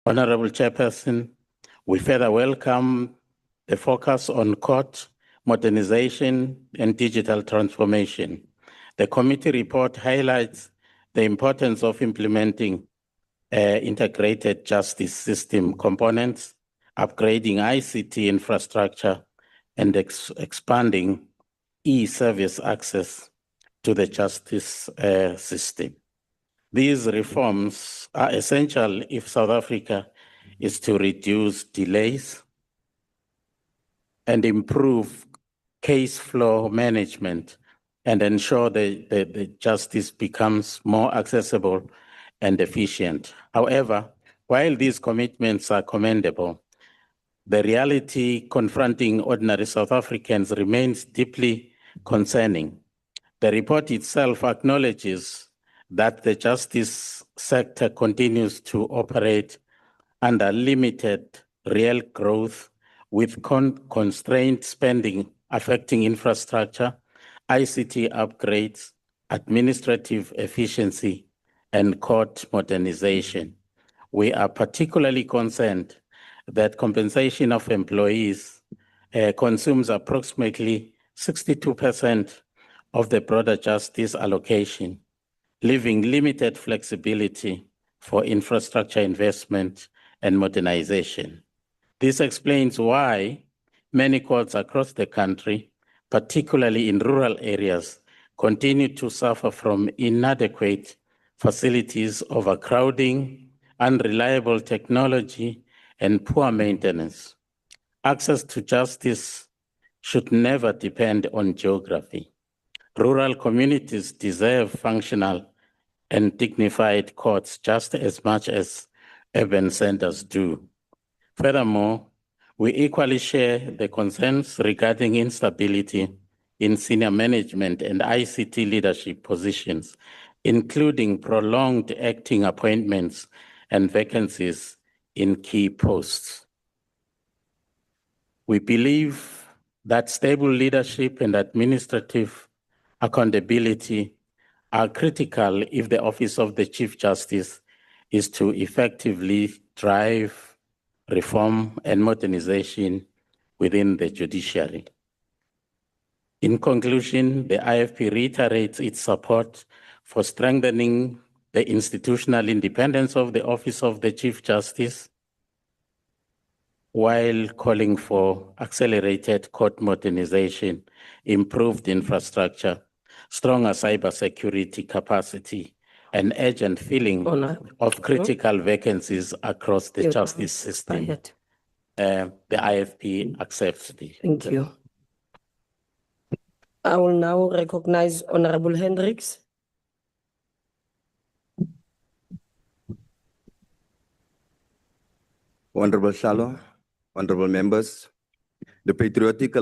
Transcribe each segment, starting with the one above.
Honourable Chairperson, we further welcome the focus on court modernization and digital transformation. The committee report highlights the importance of implementing integrated justice system components, upgrading ICT infrastructure, and expanding e-service access to the justice system. These reforms are essential if South Africa is to reduce delays and improve case flow management and ensure the justice becomes more accessible and efficient. However, while these commitments are commendable, the reality confronting ordinary South Africans remains deeply concerning. The report itself acknowledges that the justice sector continues to operate under limited real growth with constrained spending affecting infrastructure, ICT upgrades, administrative efficiency, and court modernization. We are particularly concerned that compensation of employees consumes approximately 62% of the broader justice allocation, leaving limited flexibility for infrastructure investment and modernization. This explains why many courts across the country, particularly in rural areas, continue to suffer from inadequate facilities, overcrowding, unreliable technology, and poor maintenance. Access to justice should never depend on geography. Rural communities deserve functional and dignified courts just as much as urban centers do. Furthermore, we equally share the concerns regarding instability in senior management and ICT leadership positions, including prolonged acting appointments and vacancies in key posts. We believe that stable leadership and administrative accountability are critical if the Office of the Chief Justice is to effectively drive reform and modernization within the judiciary. In conclusion, the IFP reiterates its support for strengthening the institutional independence of the Office of the Chief Justice, while calling for accelerated court modernization, improved infrastructure, stronger cybersecurity capacity, and urgent filling of critical vacancies across the justice system. The IFP accepts the. Thank you. I will now recognize Honourable Hendricks. Honourable Shalom, honourable members, the Patriotic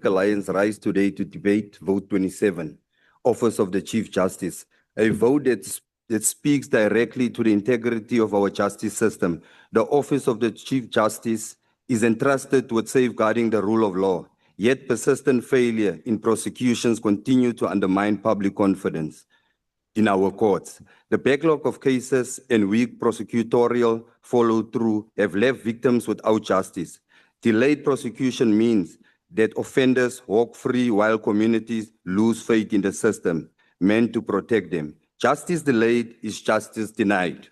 Alliance rise today to debate Vote 27, Office of the Chief Justice, a vote that speaks directly to the integrity of our justice system. The Office of the Chief Justice is entrusted with safeguarding the rule of law, yet persistent failure in prosecutions continue to undermine public confidence in our courts. The backlog of cases and weak prosecutorial follow-through have left victims without justice. Delayed prosecution means that offenders walk free while communities lose faith in the system meant to protect them. Justice delayed is justice denied.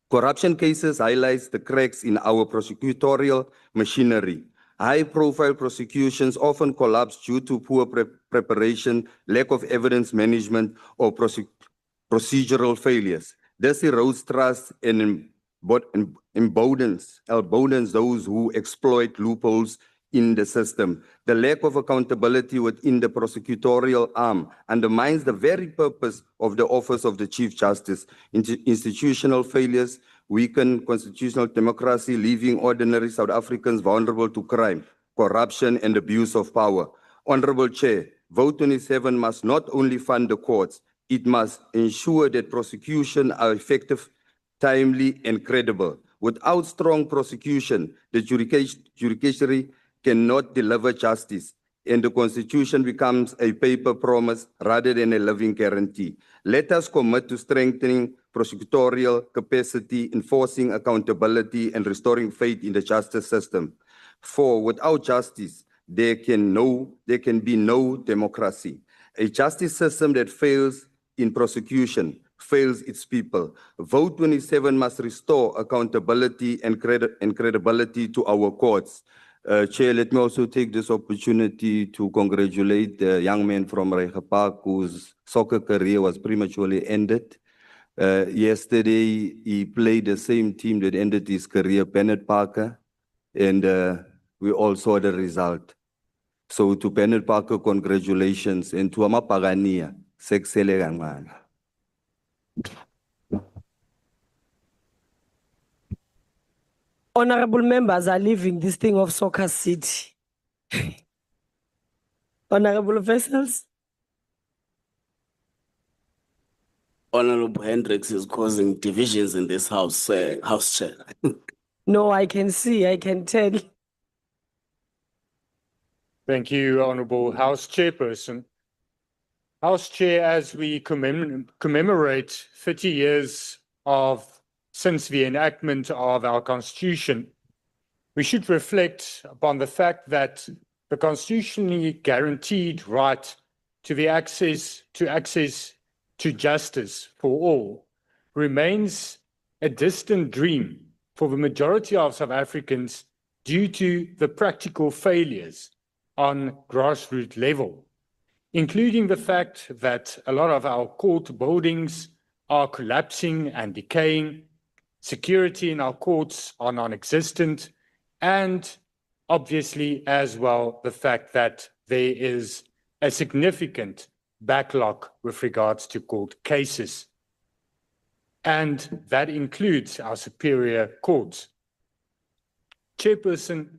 Corruption cases highlights the cracks in our prosecutorial machinery. High-profile prosecutions often collapse due to poor preparation, lack of evidence management, or procedural failures. This erodes trust and emboldens those who exploit loopholes in the system. The lack of accountability within the prosecutorial arm undermines the very purpose of the Office of the Chief Justice. Institutional failures weaken constitutional democracy, leaving ordinary South Africans vulnerable to crime, corruption, and abuse of power. Honourable Chair, Vote 27 must not only fund the courts, it must ensure that prosecution are effective, timely, and credible. Without strong prosecution, the judiciary cannot deliver justice, and the Constitution becomes a paper promise rather than a living guarantee. Let us commit to strengthening prosecutorial capacity, enforcing accountability, and restoring faith in the justice system. 4, without justice, there can be no democracy. A justice system that fails in prosecution fails its people. Vote 27 must restore accountability and credibility to our courts. Chair, let me also take this opportunity to congratulate the young man from Reiger Park whose soccer career was prematurely ended. Yesterday, he played the same team that ended his career, Bennett Parker, and we all saw the result. So to Bennett Parker, congratulations, and to Amapagania, seksele kangana. Honourable members are leaving this thing of Soccer City. Honourable vessels. Honourable Hendricks is causing divisions in this house, House Chair. No, I can see, I can tell. Thank you, Honourable House Chairperson. House Chair, as we commemorate 30 years since the enactment of our Constitution, we should reflect upon the fact that the constitutionally guaranteed right to access to justice for all remains a distant dream for the majority of South Africans due to the practical failures on grassroots level, including the fact that a lot of our court buildings are collapsing and decaying, security in our courts are non-existent, and obviously as well the fact that there is a significant backlog with regards to court cases. And that includes our superior courts. Chairperson,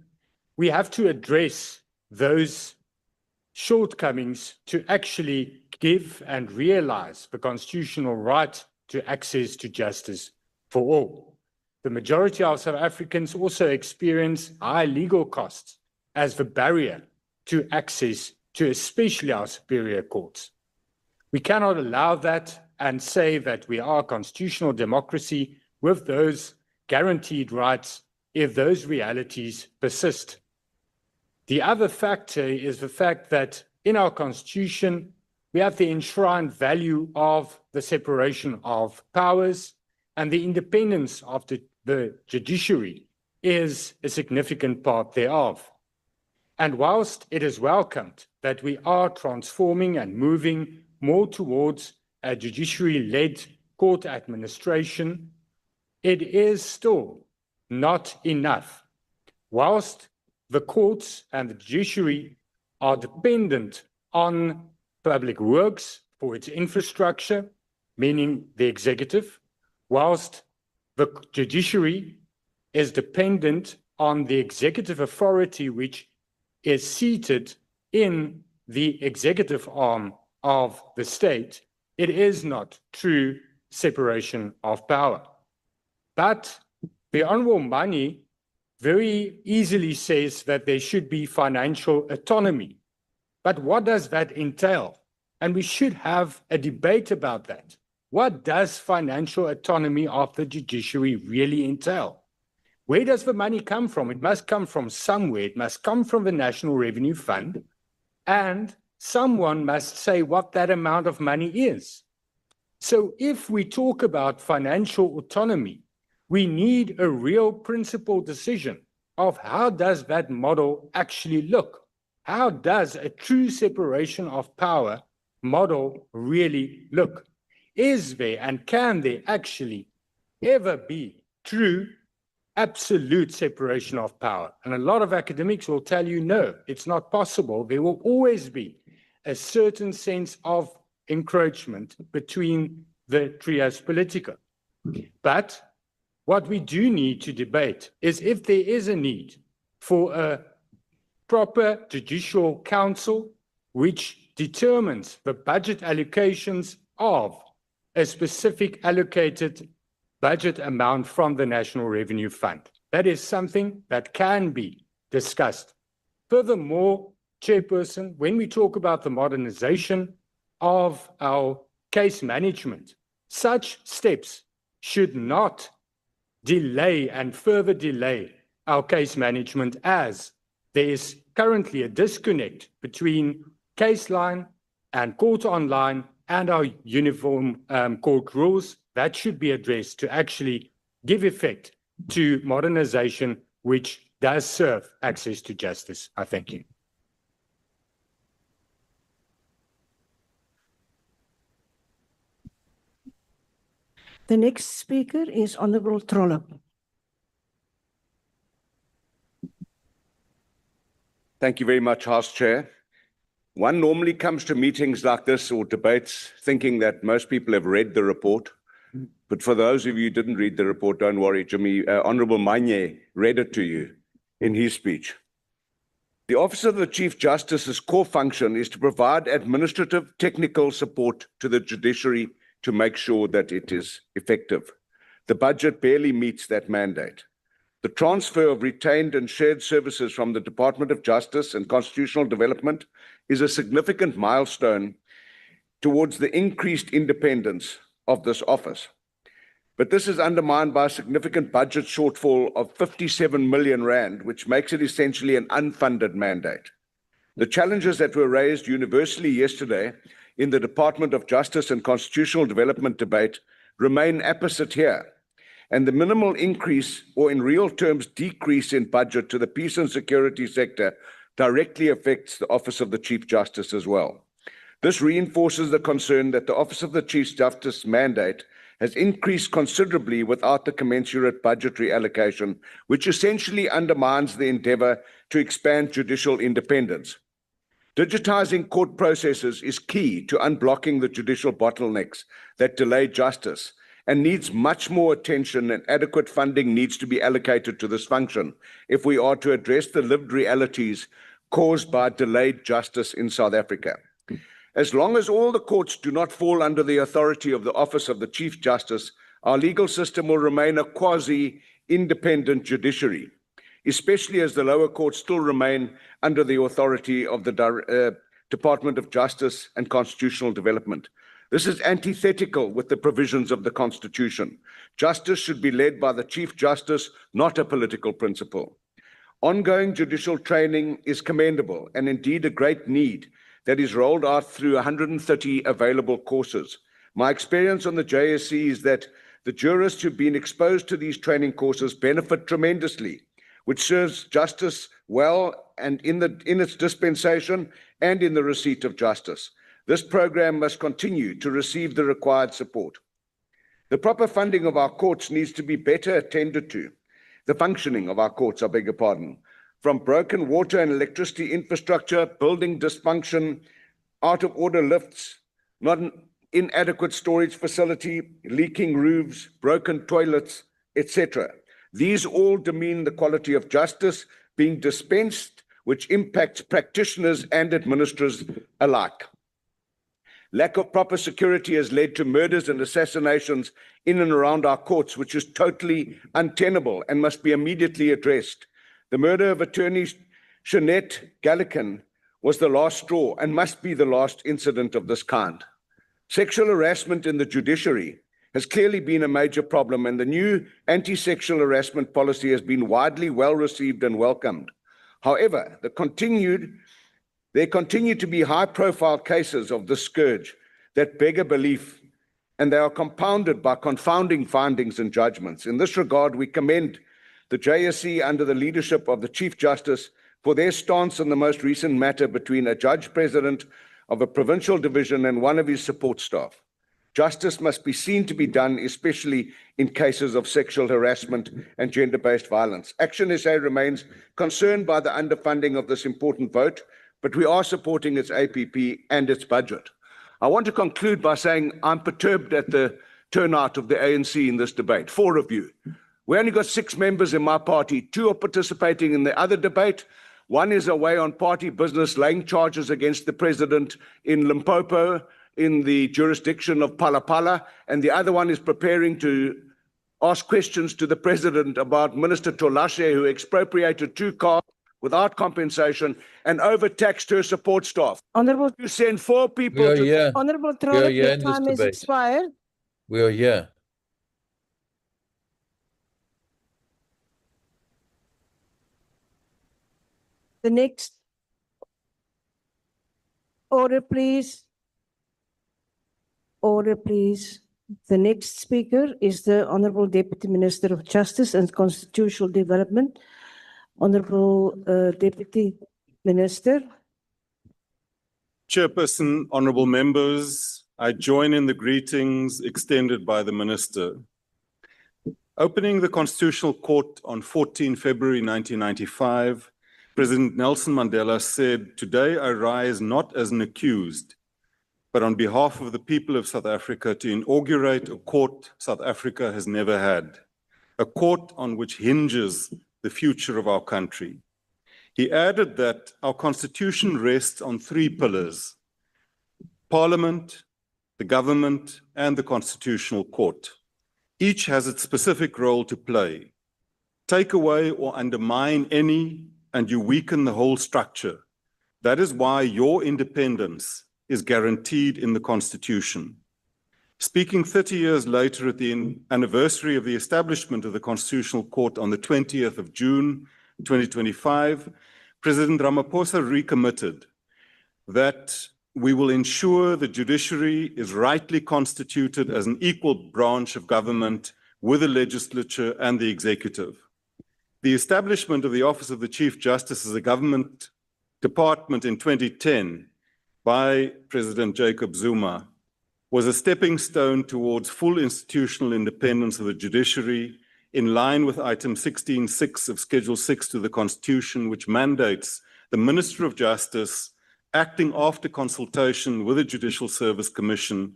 we have to address those shortcomings to actually give and realize the constitutional right to access to justice for all. The majority of South Africans also experience high legal costs as the barrier to access to especially our superior courts. We cannot allow that and say that we are a constitutional democracy with those guaranteed rights if those realities persist. The other factor is the fact that in our Constitution, we have the enshrined value of the separation of powers, and the independence of the judiciary is a significant part thereof. And whilst it is welcomed that we are transforming and moving more towards a judiciary-led court administration, it is still not enough. Whilst the courts and the judiciary are dependent on public works for its infrastructure, meaning the executive, whilst the judiciary is dependent on the executive authority which is seated in the executive arm of the state, it is not true separation of power. But the Honourable Mani very easily says that there should be financial autonomy. But what does that entail? And we should have a debate about that. What does financial autonomy of the judiciary really entail? Where does the money come from? It must come from somewhere. It must come from the National Revenue Fund, and someone must say what that amount of money is. So if we talk about financial autonomy, we need a real principled decision of how does that model actually look? How does a true separation of power model really look? Is there and can there actually ever be true absolute separation of power? And a lot of academics will tell you, no, it's not possible. There will always be a certain sense of encroachment between the trias politica. But what we do need to debate is if there is a need for a proper judicial council which determines the budget allocations of a specific allocated budget amount from the National Revenue Fund. That is something that can be discussed. Furthermore, Chairperson, when we talk about the modernization of our case management, such steps should not delay and further delay our case management, as there is currently a disconnect between case line and court online and our uniform court rules. That should be addressed to actually give effect to modernization, which does serve access to justice. I thank you. The next speaker is Honourable Trollip. Thank you very much, House Chair. One normally comes to meetings like this or debates thinking that most people have read the report. But for those of you who didn't read the report, don't worry, Jimmy. Honourable Manye read it to you in his speech. The Office of the Chief Justice's core function is to provide administrative technical support to the judiciary to make sure that it is effective. The budget barely meets that mandate. The transfer of retained and shared services from the Department of Justice and Constitutional Development is a significant milestone towards the increased independence of this office. But this is undermined by a significant budget shortfall of 57 million rand, which makes it essentially an unfunded mandate. The challenges that were raised universally yesterday in the Department of Justice and Constitutional Development debate remain opposite here. And the minimal increase, or in real terms, decrease in budget to the peace and security sector directly affects the Office of the Chief Justice as well. This reinforces the concern that the Office of the Chief Justice mandate has increased considerably without the commensurate budgetary allocation, which essentially undermines the endeavour to expand judicial independence. Digitizing court processes is key to unblocking the judicial bottlenecks that delay justice, and needs much more attention, and adequate funding needs to be allocated to this function if we are to address the lived realities caused by delayed justice in South Africa. As long as all the courts do not fall under the authority of the Office of the Chief Justice, our legal system will remain a quasi-independent judiciary, especially as the lower courts still remain under the authority of the Department of Justice and Constitutional Development. This is antithetical with the provisions of the Constitution. Justice should be led by the Chief Justice, not a political principle. Ongoing judicial training is commendable and indeed a great need that is rolled out through 130 available courses. My experience on the JSC is that the jurists who've been exposed to these training courses benefit tremendously, which serves justice well and in its dispensation and in the receipt of justice. This program must continue to receive the required support. The proper funding of our courts needs to be better attended to. The functioning of our courts, I beg your pardon. From broken water and electricity infrastructure, building dysfunction, out-of-order lifts, not an inadequate storage facility, leaking roofs, broken toilets, etc. These all demean the quality of justice being dispensed, which impacts practitioners and administrators alike. Lack of proper security has led to murders and assassinations in and around our courts, which is totally untenable and must be immediately addressed. The murder of attorney Shanette Gallican was the last straw and must be the last incident of this kind. Sexual harassment in the judiciary has clearly been a major problem, and the new anti-sexual harassment policy has been widely well received and welcomed. However, there continue to be high-profile cases of this scourge that beg a belief, and they are compounded by confounding findings and judgments. In this regard, we commend the JSC under the leadership of the Chief Justice for their stance on the most recent matter between a judge president of a provincial division and one of his support staff. Justice must be seen to be done, especially in cases of sexual harassment and gender-based violence. ActionSA remains concerned by the underfunding of this important vote, but we are supporting its APP and its budget. I want to conclude by saying I'm perturbed at the turnout of the ANC in this debate. 4 of you. We only got 6 members in my party. 2 are participating in the other debate. 1 is away on party business, laying charges against the president in Limpopo, in the jurisdiction of Phala Phala, and the other one is preparing to ask questions to the president about Minister Tolashe, who expropriated 2 cars without compensation and overtaxed her support staff. Honourable, You send 4 people We are to... here. Honourable We are Trollip, here your in this time has debate. expired. We are here. The next. Order, please. Order, please. The next speaker is the Honourable Deputy Minister of Justice and Constitutional Development. Honourable Deputy Minister. Chairperson, honourable members, I join in the greetings extended by the Minister. Opening the Constitutional Court on 14 February 1995, President Nelson Mandela said, "Today I rise not as an accused, but on behalf of the people of South Africa to inaugurate a court South Africa has never had, a court on which hinges the future of our country." He added that our Constitution rests on three pillars: Parliament, the government, and the Constitutional Court. Each has its specific role to play. Take away or undermine any, and you weaken the whole structure. That is why your independence is guaranteed in the Constitution. Speaking 30 years later at the anniversary of the establishment of the Constitutional Court on the 20th of June, 2025, President Ramaphosa recommitted that we will ensure the judiciary is rightly constituted as an equal branch of government with the legislature and the executive. The establishment of the Office of the Chief Justice as a government department in 2010 by President Jacob Zuma was a stepping stone towards full institutional independence of the judiciary, in line with item 16.6 of Schedule 6 to the Constitution, which mandates the Minister of Justice, acting after consultation with the Judicial Service Commission,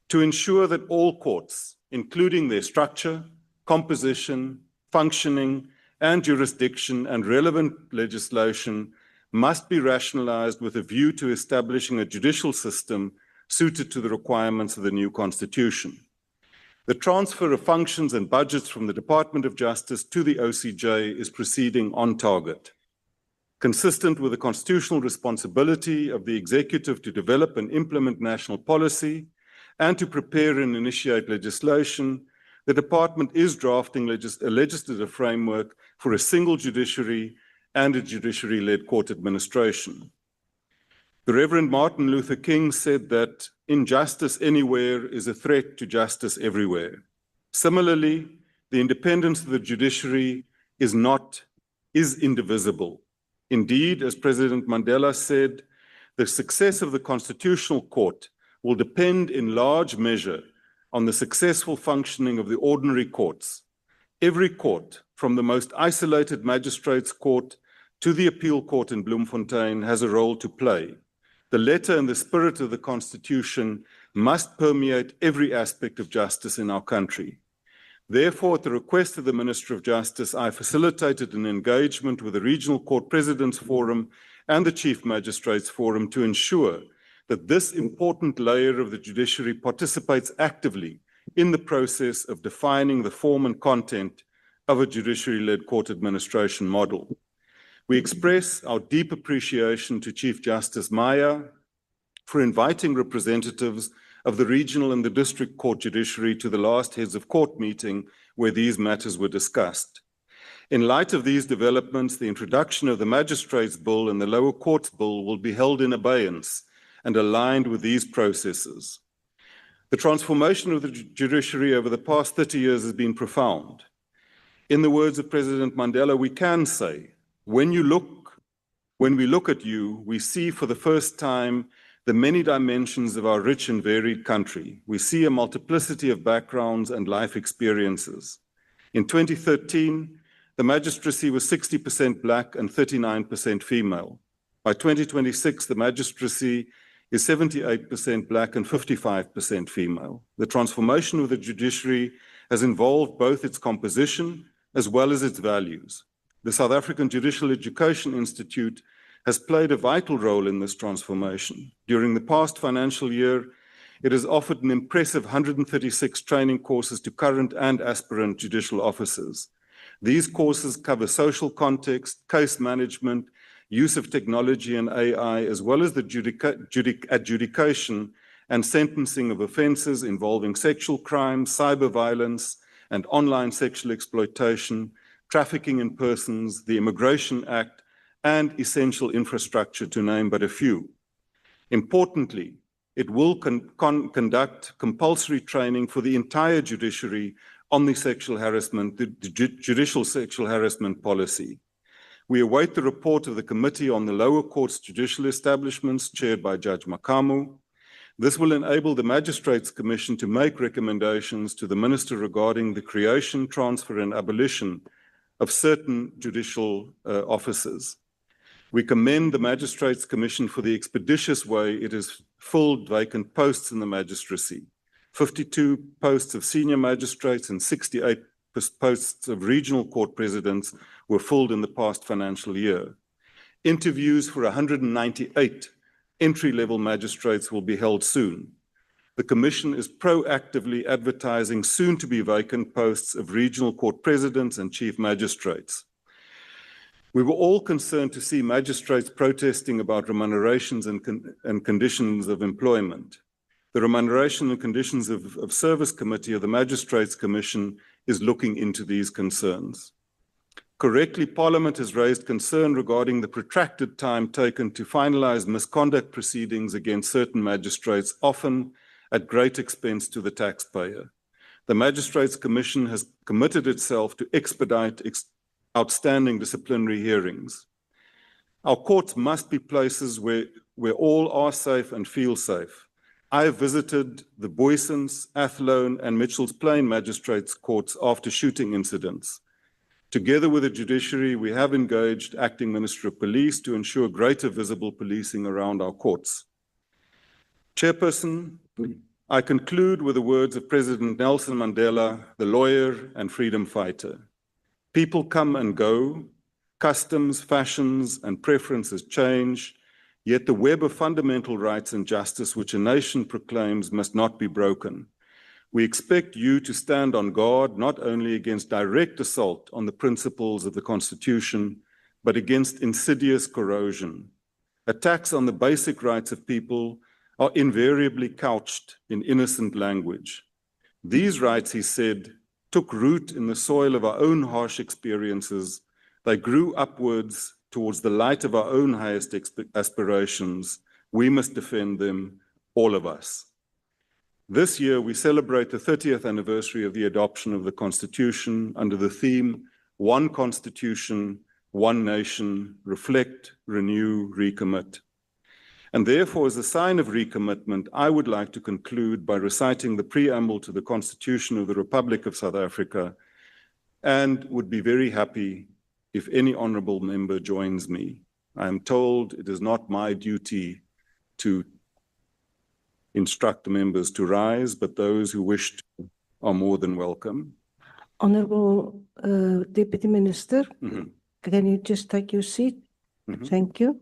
to ensure that all courts, including their structure, composition, functioning, and jurisdiction and relevant legislation, must be rationalized with a view to establishing a judicial system suited to the requirements of the new Constitution. The transfer of functions and budgets from the Department of Justice to the OCJ is proceeding on target. Consistent with the constitutional responsibility of the executive to develop and implement national policy and to prepare and initiate legislation, the department is drafting a legislative framework for a single judiciary and a judiciary-led court administration. The Reverend Martin Luther King said that injustice anywhere is a threat to justice everywhere. Similarly, the independence of the judiciary is indivisible. Indeed, as President Mandela said, the success of the Constitutional Court will depend in large measure on the successful functioning of the ordinary courts. Every court, from the most isolated magistrates' court to the appeal court in Bloemfontein, has a role to play. The letter and the spirit of the Constitution must permeate every aspect of justice in our country. Therefore, at the request of the Minister of Justice, I facilitated an engagement with the Regional Court Presidents Forum and the Chief Magistrates Forum to ensure that this important layer of the judiciary participates actively in the process of defining the form and content of a judiciary-led court administration model. We express our deep appreciation to Chief Justice Maya for inviting representatives of the regional and the district court judiciary to the last heads of court meeting where these matters were discussed. In light of these developments, the introduction of the Magistrates Bill and the Lower Courts Bill will be held in abeyance and aligned with these processes. The transformation of the judiciary over the past 30 years has been profound. In the words of President Mandela, we can say, when we look at you, we see for the first time the many dimensions of our rich and varied country. We see a multiplicity of backgrounds and life experiences. In 2013, the magistracy was 60% Black and 39% female. By 2026, the magistracy is 78% Black and 55% female. The transformation of the judiciary has involved both its composition as well as its values. The South African Judicial Education Institute has played a vital role in this transformation. During the past financial year, it has offered an impressive 136 training courses to current and aspirant judicial officers. These courses cover social context, case management, use of technology and AI, as well as the adjudication and sentencing of offences involving sexual crimes, cyber violence, and online sexual exploitation, trafficking in persons, the Immigration Act, and essential infrastructure, to name but a few. Importantly, it will conduct compulsory training for the entire judiciary on the judicial sexual harassment policy. We await the report of the Committee on the Lower Court's Judicial Establishments, chaired by Judge Makamu. This will enable the Magistrates Commission to make recommendations to the Minister regarding the creation, transfer, and abolition of certain judicial offices. We commend the Magistrates Commission for the expeditious way it has filled vacant posts in the magistracy. 52 posts of senior magistrates and 68 posts of regional court presidents were filled in the past financial year. Interviews for 198 entry-level magistrates will be held soon. The Commission is proactively advertising soon-to-be vacant posts of regional court presidents and chief magistrates. We were all concerned to see magistrates protesting about remunerations and conditions of employment. The Remuneration and Conditions of Service Committee of the Magistrates Commission is looking into these concerns. Correctly, Parliament has raised concern regarding the protracted time taken to finalize misconduct proceedings against certain magistrates, often at great expense to the taxpayer. The Magistrates Commission has committed itself to expedite outstanding disciplinary hearings. Our courts must be places where all are safe and feel safe. I have visited the Boysons, Athlone, and Mitchell's Plain magistrates' courts after shooting incidents. Together with the judiciary, we have engaged Acting Minister of Police to ensure greater visible policing around our courts. Chairperson, I conclude with the words of President Nelson Mandela, the lawyer and freedom fighter. People come and go, customs, fashions, and preferences change, yet the web of fundamental rights and justice which a nation proclaims must not be broken. We expect you to stand on guard not only against direct assault on the principles of the Constitution, but against insidious corrosion. Attacks on the basic rights of people are invariably couched in innocent language. These rights, he said, took root in the soil of our own harsh experiences. They grew upwards towards the light of our own highest aspirations. We must defend them, all of us. This year, we celebrate the 30th anniversary of the adoption of the Constitution under the theme, One Constitution, One Nation, Reflect, Renew, Recommit. And therefore, as a sign of recommitment, I would like to conclude by reciting the preamble to the Constitution of the Republic of South Africa, and would be very happy if any honourable member joins me. I am told it is not my duty to instruct the members to rise, but those who wish to are more than welcome. Honourable Deputy Minister, can you just take your seat? Thank you.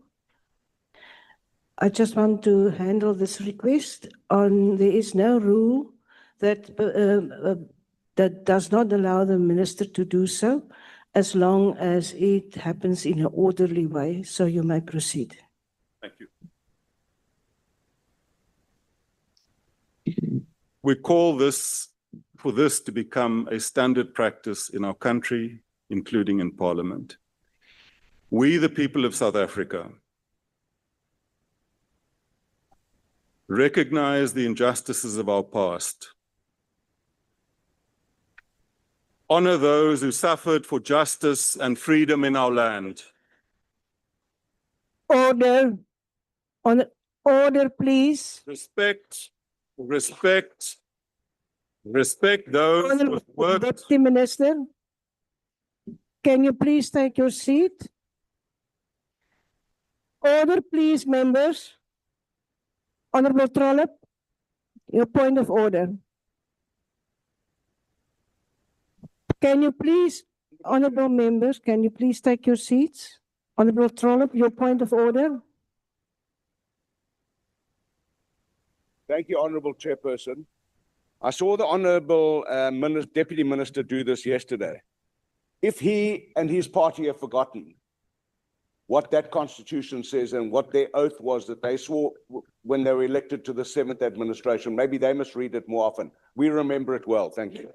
I just want to handle this request on, there is no rule that does not allow the minister to do so, as long as it happens in an orderly way. So you may proceed. Thank you. We call for this to become a standard practice in our country, including in Parliament. We, the people of South Africa, recognize the injustices of our past, honor those who suffered for justice and freedom in our land. Order. Order, please. Respect those who Honourable worked. Deputy Minister, can you please take your seat? Order, please, members. Honourable Trollip, your point of order. Can you please, honourable members, can you please take your seats? Honourable Trollip, your point of order. Thank you, Honourable Chairperson. I saw the Honourable Deputy Minister do this yesterday. If he and his party have forgotten what that Constitution says and what their oath was that they swore when they were elected to the 7th administration, maybe they must read it more often. We remember it well. Thank you.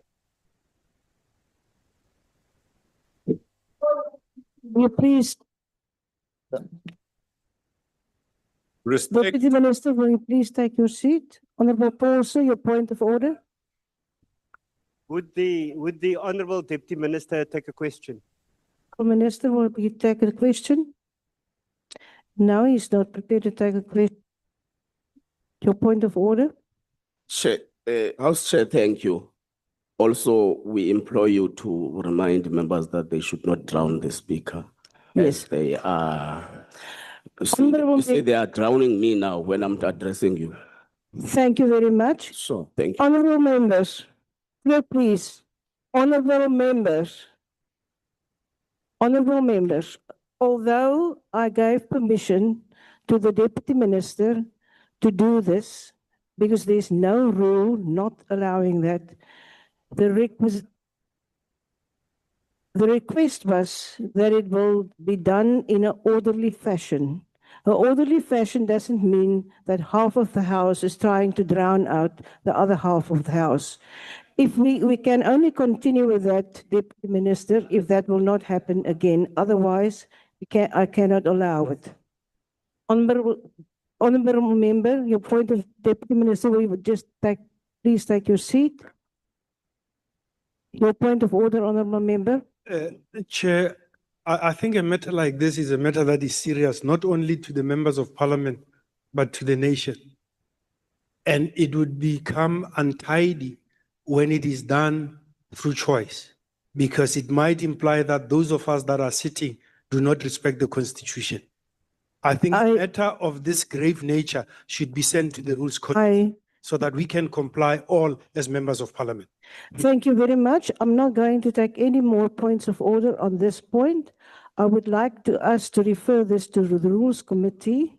You please Respect, Deputy Minister, will you please take your seat? Honourable Paulson, your point of order. Would the Honourable Deputy Minister take a question? Minister, will you take a question? No, he's not prepared to take a question. Your point of order? Chair, House Chair, thank you. Also, we implore you to remind members that they should not drown the speaker. Yes. As they are. Honourable You say they are drowning me now when I'm addressing you. Thank you very much. So, thank you. Honourable members, please. Honourable members. Honourable members, although I gave permission to the Deputy Minister to do this, because there's no rule not allowing that, the request was that it will be done in an orderly fashion. An orderly fashion doesn't mean that half of the House is trying to drown out the other half of the House. If we can only continue with that, Deputy Minister, if that will not happen again. Otherwise, I cannot allow it. Honourable Member, your point of Deputy Minister, we would just please take your seat. Your point of order, Honourable Member. Chair, I think a matter like this is a matter that is serious, not only to the members of parliament, but to the nation. And it would become untidy when it is done through choice, because it might imply that those of us that are sitting do not respect the Constitution. I think a matter of this grave nature should be sent to the Rules Committee so that we can comply all as members of parliament. Thank you very much. I'm not going to take any more points of order on this point. I would like us to refer this to the Rules Committee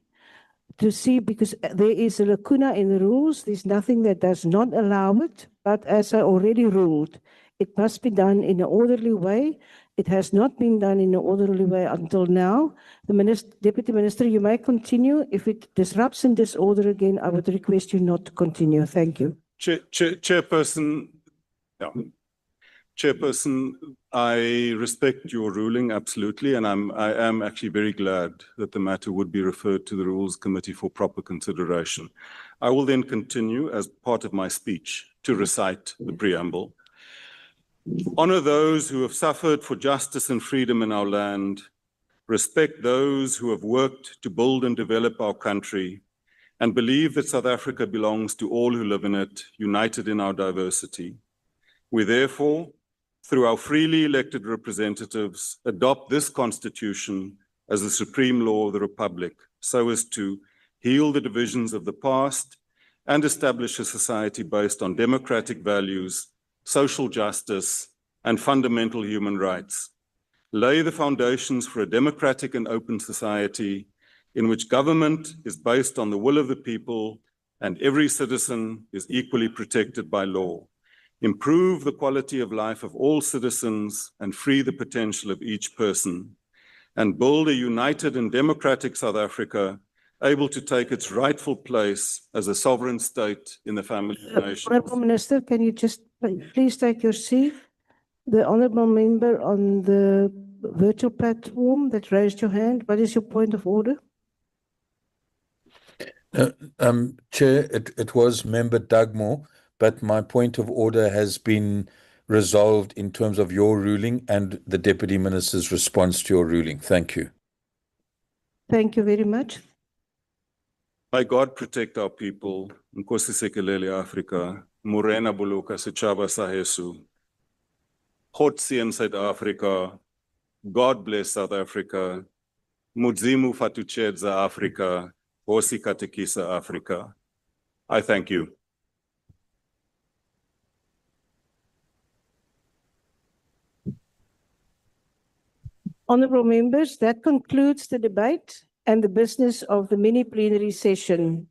to see, because there is a lacuna in the rules. There's nothing that does not allow it. But as I already ruled, it must be done in an orderly way. It has not been done in an orderly way until now. The Deputy Minister, you may continue. If it disrupts in disorder again, I would request you not to continue. Thank you. Chairperson, Chairperson, I respect your ruling absolutely, and I am actually very glad that the matter would be referred to the Rules Committee for proper consideration. I will then continue as part of my speech to recite the preamble. Honor those who have suffered for justice and freedom in our land, respect those who have worked to build and develop our country, and believe that South Africa belongs to all who live in it, united in our diversity. We therefore, through our freely elected representatives, adopt this Constitution as the supreme law of the Republic, so as to heal the divisions of the past and establish a society based on democratic values, social justice, and fundamental human rights. Lay the foundations for a democratic and open society in which government is based on the will of the people and every citizen is equally protected by law. Improve the quality of life of all citizens and free the potential of each person, and build a united and democratic South Africa able to take its rightful place as a sovereign state in the family of nations. Honourable Minister, can you just please take your seat? The Honourable Member on the virtual platform that raised your hand, what is your point of order? Chair, it was Member Dugmore, but my point of order has been resolved in terms of your ruling and the Deputy Minister's response to your ruling. Thank you. Thank you very much. May God protect our people. Nkosi sekelele Afrika. Morena buluka sechaba sahesu. God sien South Africa. God bless South Africa. Mudzimu fatuchedza Africa. Hosi katekisa Africa. I thank you. Honourable members, that concludes the debate and the business of the mini plenary session.